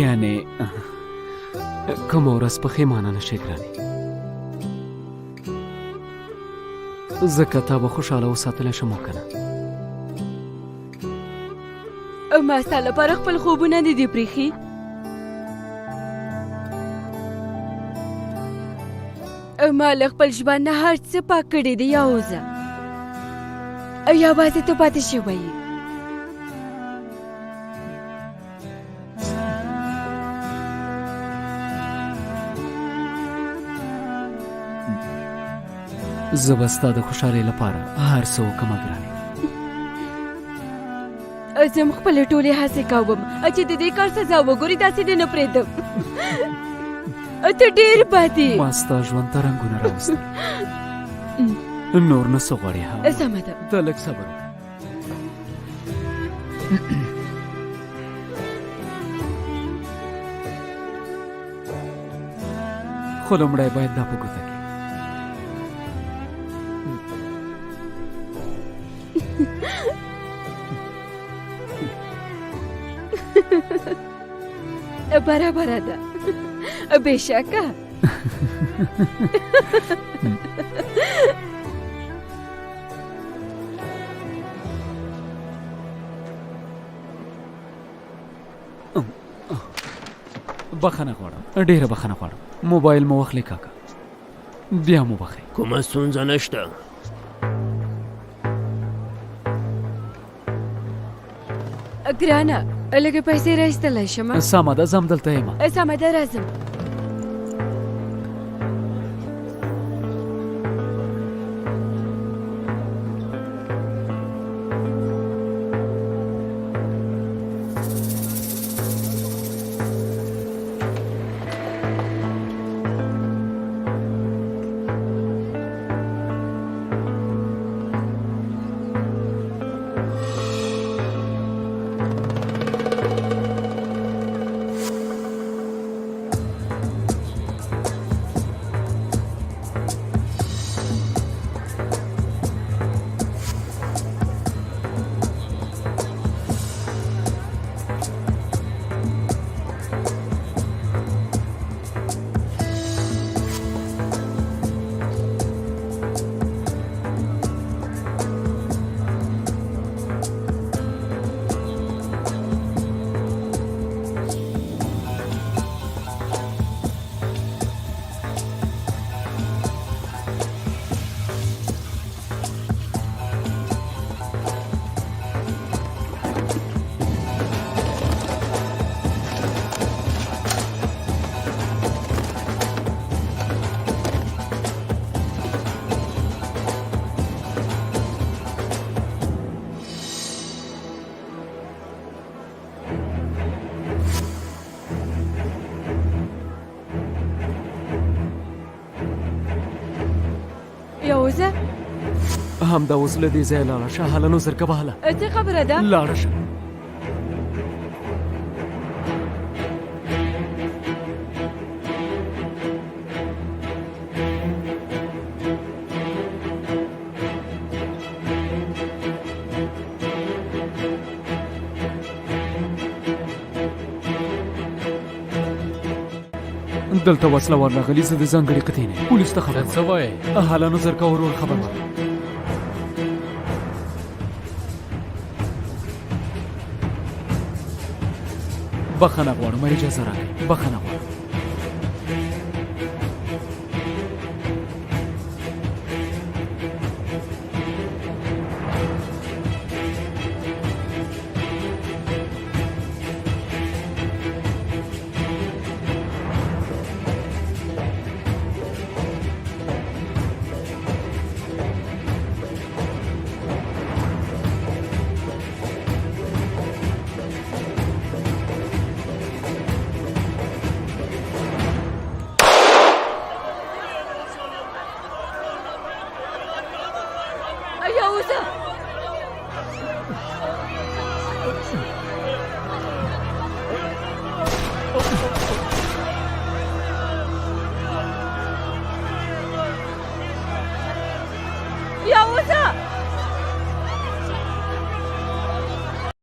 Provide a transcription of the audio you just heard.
یعنی کومه ورځ پښیمانه نشې ګرانې، ځکه تا به خوشحاله وساتلی شم او که نه؟ ما ستا لپاره خپل خوبونه نه دي پرېښي. ما له خپل ژوند نه هر څه پاک کړي دي. یوازې ته پاتې شوی یې. زه به ستا د خوشحالۍ لپاره هر څه وکړم ګرانې. زه هم خپلې ټولې هڅې کوم چې د دې کار سزا وګورې، داسې دې نه پرېږدم. ته ډېر بد یې. ما ستا ژوند ته رنګونه راوستل، نور نه څه غواړې؟ هغه سمه ده، ته لږ صبر وکړه. خو لومړی باید دا په ګوته کړې. برابره ده، بېشکه. بخښنه غواړم، ډېره بخښنه غواړم. موبایل مو واخلې کاکا، بیا مو بخښئ. کومه ستونزه نشته. ګرانه لږې پیسې راایستلی شم؟ سمه ده، زه همدلته یم. سمه ده، راځم. یوازې همدا اوس له دې ځایه لاړه شه، هله نو زرګه به هله. څه خبره ده؟ لاړه شه. دلته وسله ور راغلي، زه د ځانګړې قطعې نه پولیس ته خبر څه وایې؟ هله نو زرګه ورور خبر ورکړه. بخښنه غواړم، اجازه راکړئ، بخښنه غواړم. یوازې